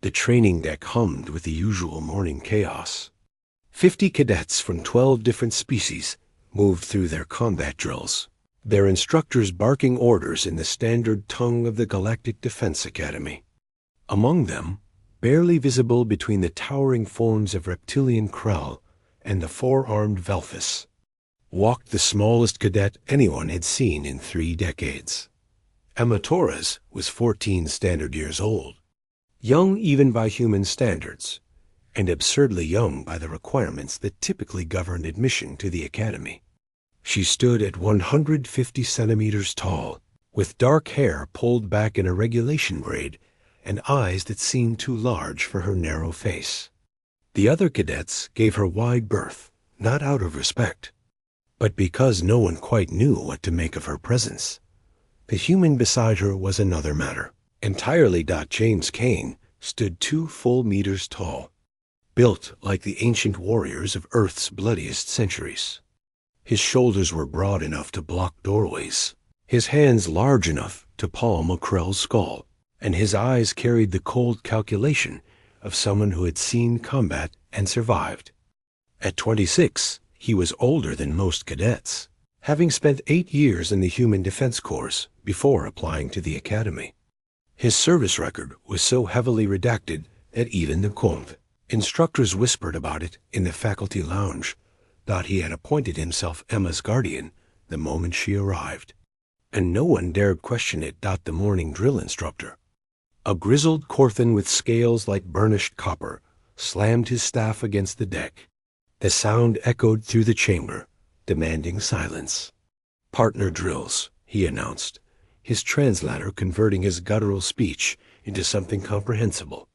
The training deck hummed with the usual morning chaos. 50 cadets from 12 different species moved through their combat drills, their instructors barking orders in the standard tongue of the Galactic Defense Academy. Among them, barely visible between the towering forms of reptilian Krell and the four-armed Velphus, walked the smallest cadet anyone had seen in 3 decades. Emma Torres was 14 standard years old, young even by human standards, and absurdly young by the requirements that typically govern admission to the academy. She stood at 150 centimeters tall, with dark hair pulled back in a regulation braid and eyes that seemed too large for her narrow face. The other cadets gave her wide berth, not out of respect, but because no one quite knew what to make of her presence. The human beside her was another matter. Entirely. James Kane stood 2 full meters tall, built like the ancient warriors of Earth's bloodiest centuries. His shoulders were broad enough to block doorways, his hands large enough to palm a Krell's skull, and his eyes carried the cold calculation of someone who had seen combat and survived. At 26, he was older than most cadets, having spent 8 years in the Human Defense Corps before applying to the academy. His service record was so heavily redacted that even the conv instructors whispered about it in the faculty lounge, that he had appointed himself Emma's guardian the moment she arrived. And no one dared question it. The morning drill instructor, a grizzled Corthan with scales like burnished copper, slammed his staff against the deck. The sound echoed through the chamber, demanding silence. "Partner drills," he announced, his translator converting his guttural speech into something comprehensible.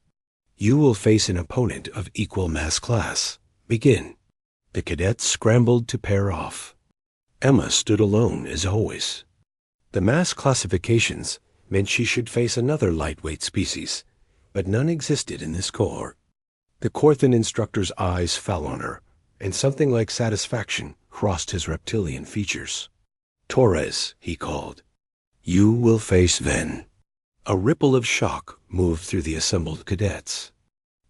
"You will face an opponent of equal mass class. Begin." The cadets scrambled to pair off. Emma stood alone as always. The mass classifications meant she should face another lightweight species, but none existed in this cohort. The Corthan instructor's eyes fell on her, and something like satisfaction crossed his reptilian features. "Torres," he called. "You will face Ven." A ripple of shock moved through the assembled cadets.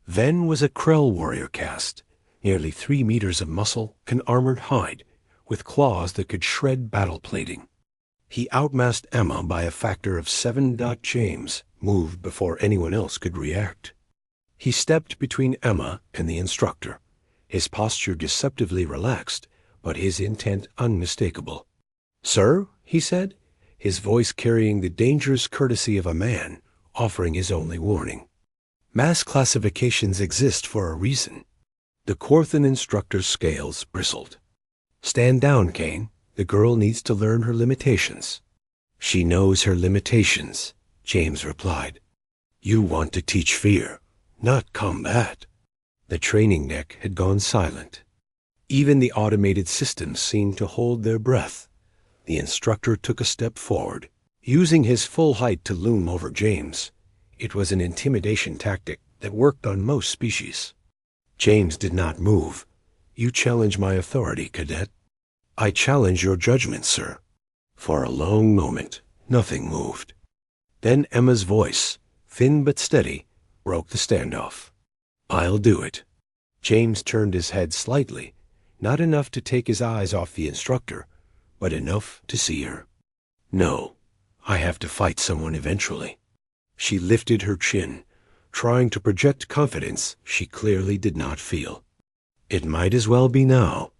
Ven was a Krell warrior caste, nearly 3 meters of muscle and armored hide, with claws that could shred battle plating. He outmassed Emma by a factor of 7. James moved before anyone else could react. He stepped between Emma and the instructor, his posture deceptively relaxed, but his intent unmistakable. "Sir," he said, his voice carrying the dangerous courtesy of a man offering his only warning. "Mass classifications exist for a reason." The Corthan instructor's scales bristled. "Stand down, Kane. The girl needs to learn her limitations." "She knows her limitations," James replied. "You want to teach fear, not combat." The training deck had gone silent. Even the automated systems seemed to hold their breath. The instructor took a step forward, using his full height to loom over James. It was an intimidation tactic that worked on most species. James did not move. "You challenge my authority, cadet." "I challenge your judgment, sir." For a long moment, nothing moved. Then Emma's voice, thin but steady, broke the standoff. "I'll do it." James turned his head slightly, not enough to take his eyes off the instructor, but enough to see her. "No, I have to fight someone eventually." She lifted her chin, trying to project confidence she clearly did not feel. "It might as well be now."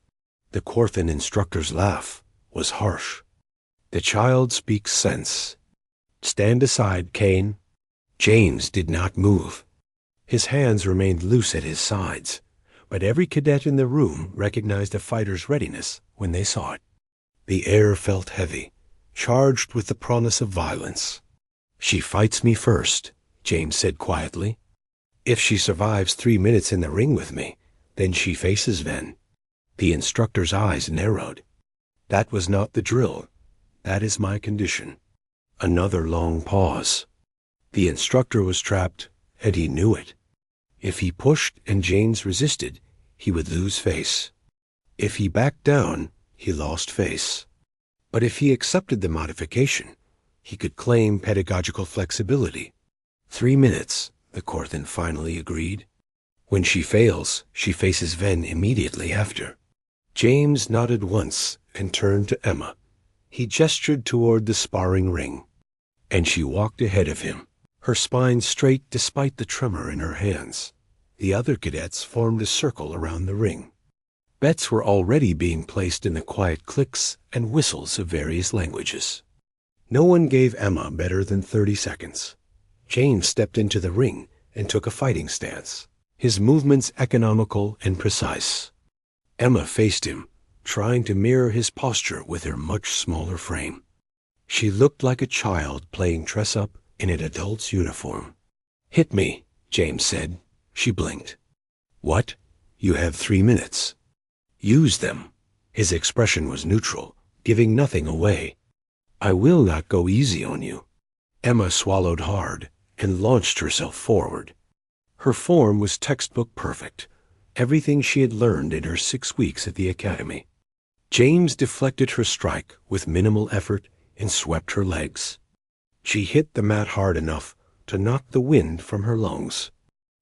The Corthan instructor's laugh was harsh. "The child speaks sense. Stand aside, Kane." James did not move. His hands remained loose at his sides, but every cadet in the room recognized a fighter's readiness when they saw it. The air felt heavy, charged with the promise of violence. "She fights me first," James said quietly. "If she survives 3 minutes in the ring with me, then she faces Ven." The instructor's eyes narrowed. "That was not the drill. That is my condition." Another long pause. The instructor was trapped, and he knew it. If he pushed and James resisted, he would lose face. If he backed down, he lost face. But if he accepted the modification, he could claim pedagogical flexibility. 3 minutes, the Corthan finally agreed. When she fails, she faces Ven immediately after. James nodded once and turned to Emma. He gestured toward the sparring ring, and she walked ahead of him, her spine straight despite the tremor in her hands. The other cadets formed a circle around the ring. Bets were already being placed in the quiet clicks and whistles of various languages. No one gave Emma better than 30 seconds. James stepped into the ring and took a fighting stance, his movements economical and precise. Emma faced him, trying to mirror his posture with her much smaller frame. She looked like a child playing dress-up in an adult's uniform. "Hit me," James said. She blinked. "What? You have 3 minutes." "Use them." His expression was neutral, giving nothing away. "I will not go easy on you." Emma swallowed hard and launched herself forward. Her form was textbook perfect, everything she had learned in her 6 weeks at the academy. James deflected her strike with minimal effort and swept her legs. She hit the mat hard enough to knock the wind from her lungs.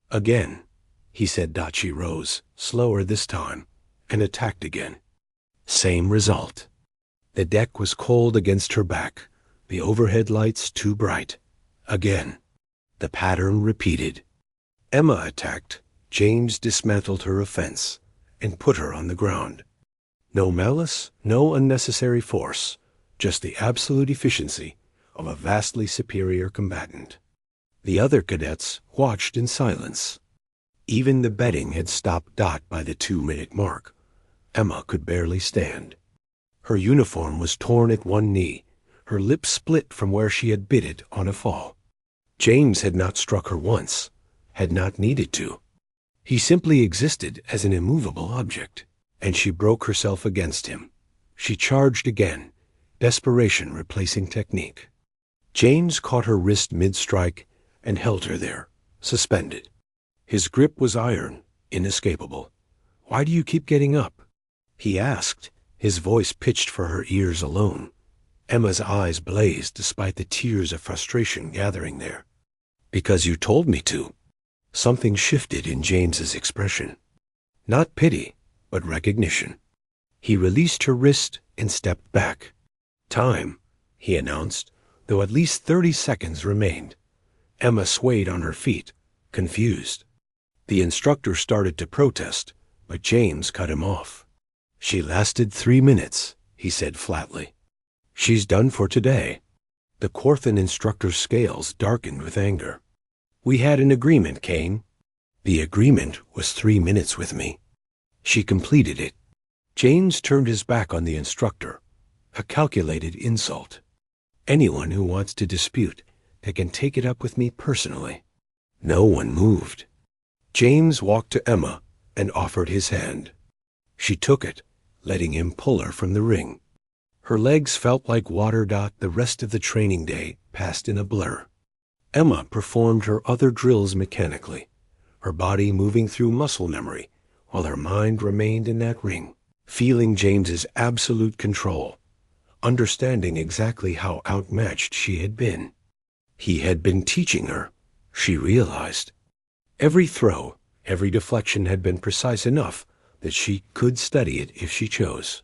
"Again," he said. She rose, slower this time, and attacked again. Same result. The deck was cold against her back, the overhead lights too bright. Again. The pattern repeated. Emma attacked. James dismantled her offense and put her on the ground. No malice, no unnecessary force, just the absolute efficiency of a vastly superior combatant. The other cadets watched in silence. Even the betting had stopped. By the 2-minute mark, Emma could barely stand. Her uniform was torn at one knee, her lips split from where she had bit it on a fall. James had not struck her once, had not needed to. He simply existed as an immovable object, and she broke herself against him. She charged again, desperation replacing technique. James caught her wrist mid-strike and held her there, suspended. His grip was iron, inescapable. "Why do you keep getting up?" he asked, his voice pitched for her ears alone. Emma's eyes blazed despite the tears of frustration gathering there. "Because you told me to." Something shifted in James's expression. Not pity, but recognition. He released her wrist and stepped back. "Time," he announced, though at least 30 seconds remained. Emma swayed on her feet, confused. The instructor started to protest, but James cut him off. "She lasted 3 minutes," he said flatly. "She's done for today." The Corthan instructor's scales darkened with anger. "We had an agreement, Kane." "The agreement was 3 minutes with me." She completed it. James turned his back on the instructor, a calculated insult. "Anyone who wants to dispute, they can take it up with me personally." No one moved. James walked to Emma and offered his hand. She took it, letting him pull her from the ring. Her legs felt like water. The rest of the training day passed in a blur. Emma performed her other drills mechanically, her body moving through muscle memory, while her mind remained in that ring, feeling James's absolute control, understanding exactly how outmatched she had been. He had been teaching her, she realized. Every throw, every deflection had been precise enough that she could study it if she chose.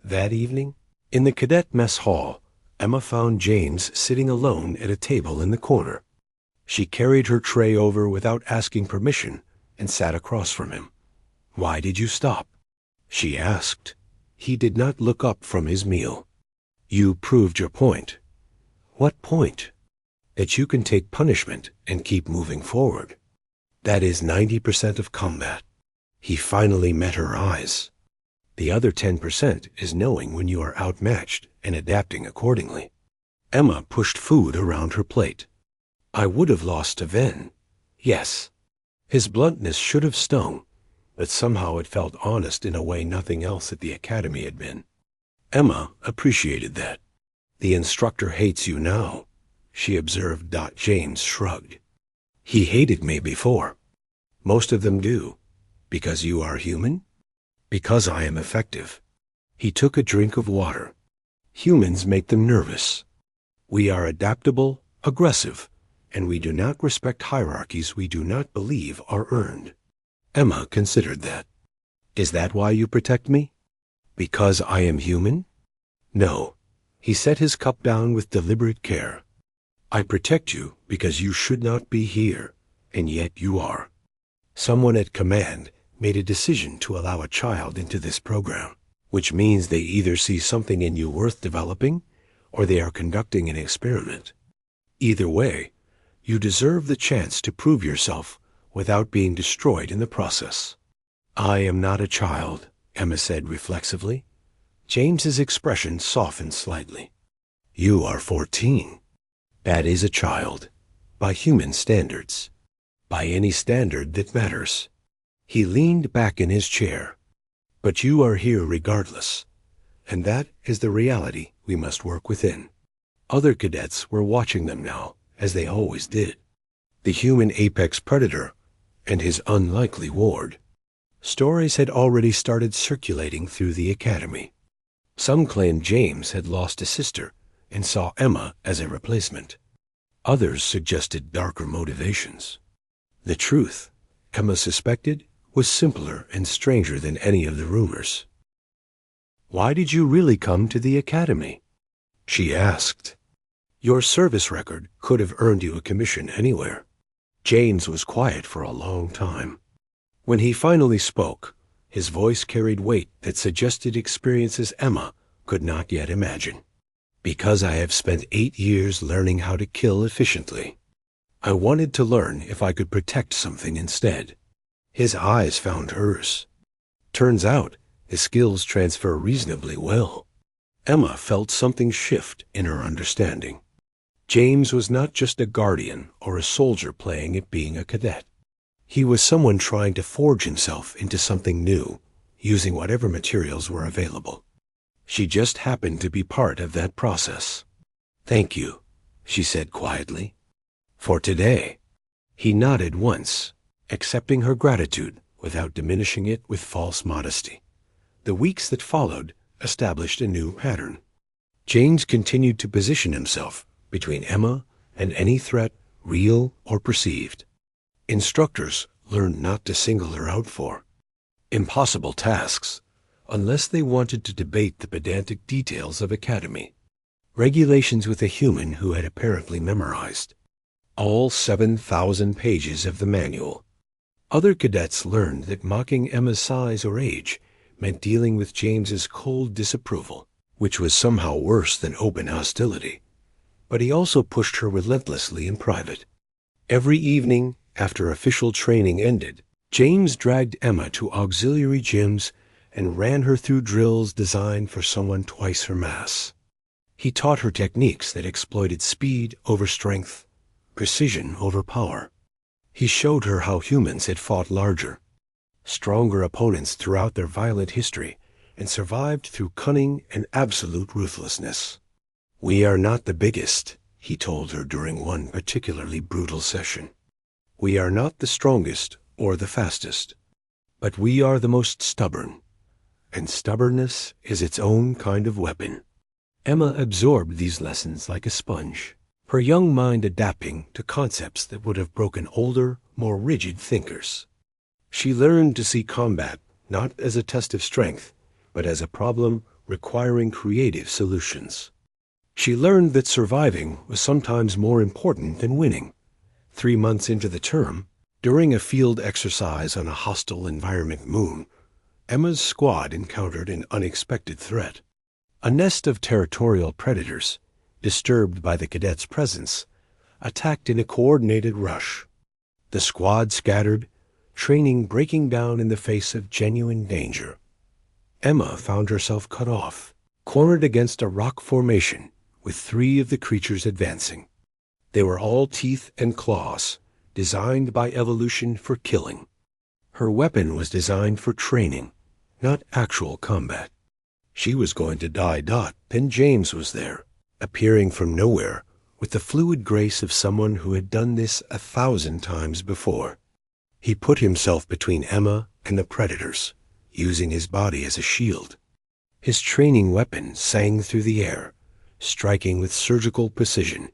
That evening, in the cadet mess hall, Emma found James sitting alone at a table in the corner. She carried her tray over without asking permission and sat across from him. "Why did you stop?" she asked. He did not look up from his meal. "You proved your point." "What point?" "That you can take punishment and keep moving forward. That is 90% of combat." He finally met her eyes. "The other 10% is knowing when you are outmatched and adapting accordingly." Emma pushed food around her plate. "I would have lost to Ven." "Yes." His bluntness should have stung, but somehow it felt honest in a way nothing else at the academy had been. Emma appreciated that. "The instructor hates you now," she observed. James shrugged. "He hated me before." "Most of them do." "Because you are human?" "Because I am effective." He took a drink of water. "Humans make them nervous. We are adaptable, aggressive, and we do not respect hierarchies we do not believe are earned. Emma considered that. Is that why you protect me? Because I am human? No. He set his cup down with deliberate care. I protect you because you should not be here, and yet you are. Someone at command made a decision to allow a child into this program, which means they either see something in you worth developing, or they are conducting an experiment. Either way, you deserve the chance to prove yourself without being destroyed in the process. I am not a child, Emma said reflexively. James's expression softened slightly. You are 14. That is a child, by human standards, by any standard that matters. He leaned back in his chair. But you are here regardless, and that is the reality we must work within. Other cadets were watching them now, as they always did. The human apex predator and his unlikely ward. Stories had already started circulating through the academy. Some claimed James had lost a sister and saw Emma as a replacement. Others suggested darker motivations. The truth, Emma suspected, was simpler and stranger than any of the rumors. Why did you really come to the academy? She asked. Your service record could have earned you a commission anywhere. James was quiet for a long time. When he finally spoke, his voice carried weight that suggested experiences Emma could not yet imagine. Because I have spent 8 years learning how to kill efficiently. I wanted to learn if I could protect something instead. His eyes found hers. Turns out, his skills transfer reasonably well. Emma felt something shift in her understanding. James was not just a guardian or a soldier playing at being a cadet. He was someone trying to forge himself into something new, using whatever materials were available. She just happened to be part of that process. Thank you, she said quietly. For today. He nodded once, accepting her gratitude without diminishing it with false modesty. The weeks that followed established a new pattern. James continued to position himself between Emma and any threat, real or perceived. Instructors learned not to single her out for impossible tasks, unless they wanted to debate the pedantic details of academy. Regulations with a human who had apparently memorized all 7,000 pages of the manual. Other cadets learned that mocking Emma's size or age meant dealing with James's cold disapproval, which was somehow worse than open hostility. But he also pushed her relentlessly in private. Every evening, after official training ended, James dragged Emma to auxiliary gyms and ran her through drills designed for someone twice her mass. He taught her techniques that exploited speed over strength, precision over power. He showed her how humans had fought larger, stronger opponents throughout their violent history and survived through cunning and absolute ruthlessness. We are not the biggest, he told her during one particularly brutal session. We are not the strongest or the fastest, but we are the most stubborn, and stubbornness is its own kind of weapon. Emma absorbed these lessons like a sponge, her young mind adapting to concepts that would have broken older, more rigid thinkers. She learned to see combat not as a test of strength, but as a problem requiring creative solutions. She learned that surviving was sometimes more important than winning. 3 months into the term, during a field exercise on a hostile environment moon, Emma's squad encountered an unexpected threat. A nest of territorial predators, disturbed by the cadets' presence, attacked in a coordinated rush. The squad scattered, training breaking down in the face of genuine danger. Emma found herself cut off, cornered against a rock formation with 3 of the creatures advancing. They were all teeth and claws, designed by evolution for killing. Her weapon was designed for training, not actual combat. She was going to die. Then James was there, appearing from nowhere with the fluid grace of someone who had done this 1,000 times before. He put himself between Emma and the predators, using his body as a shield. His training weapon sang through the air, striking with surgical precision.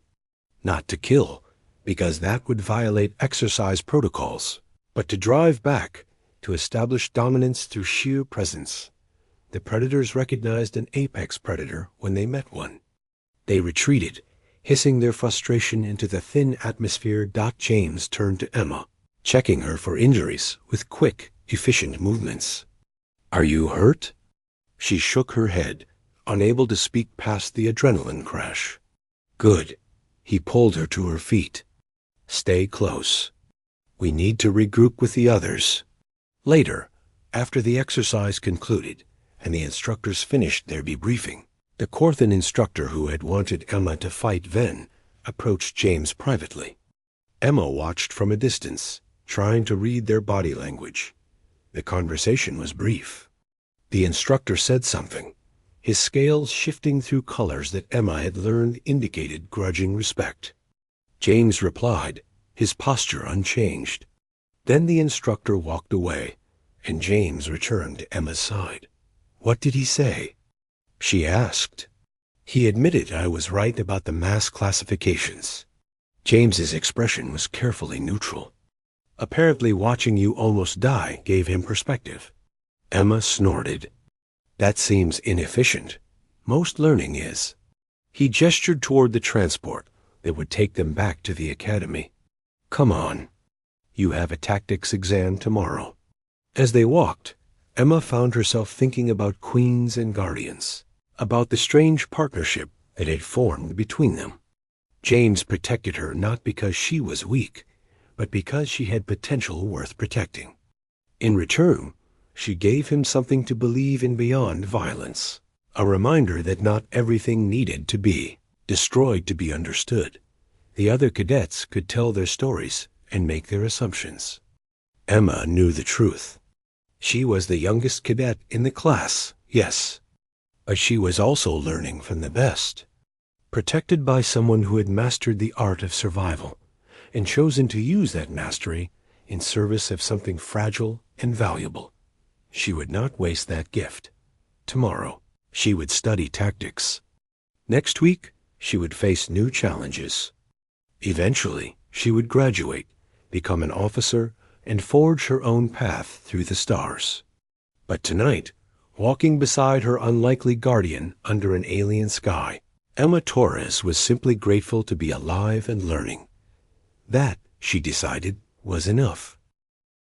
Not to kill, because that would violate exercise protocols, but to drive back, to establish dominance through sheer presence. The predators recognized an apex predator when they met one. They retreated, hissing their frustration into the thin atmosphere. James turned to Emma, checking her for injuries with quick, efficient movements. "Are you hurt?" She shook her head, unable to speak past the adrenaline crash. "Good." He pulled her to her feet. "Stay close. We need to regroup with the others." Later, after the exercise concluded and the instructors finished their debriefing, the Korthan instructor who had wanted Emma to fight Ven approached James privately. Emma watched from a distance, trying to read their body language. The conversation was brief. The instructor said something, his scales shifting through colors that Emma had learned indicated grudging respect. James replied, his posture unchanged. Then the instructor walked away, and James returned to Emma's side. "What did he say?" she asked. "He admitted I was right about the mass classifications." James's expression was carefully neutral. Apparently watching you almost die gave him perspective. Emma snorted. "That seems inefficient. Most learning is." He gestured toward the transport that would take them back to the academy. "Come on. You have a tactics exam tomorrow." As they walked, Emma found herself thinking about queens and guardians, about the strange partnership that had formed between them. James protected her not because she was weak, but because she had potential worth protecting. In return, she gave him something to believe in beyond violence, a reminder that not everything needed to be destroyed to be understood. The other cadets could tell their stories and make their assumptions. Emma knew the truth. She was the youngest cadet in the class, yes, but she was also learning from the best. Protected by someone who had mastered the art of survival and chosen to use that mastery in service of something fragile and valuable. She would not waste that gift. Tomorrow, she would study tactics. Next week, she would face new challenges. Eventually, she would graduate, become an officer, and forge her own path through the stars. But tonight, walking beside her unlikely guardian under an alien sky, Emma Torres was simply grateful to be alive and learning. That, she decided, was enough.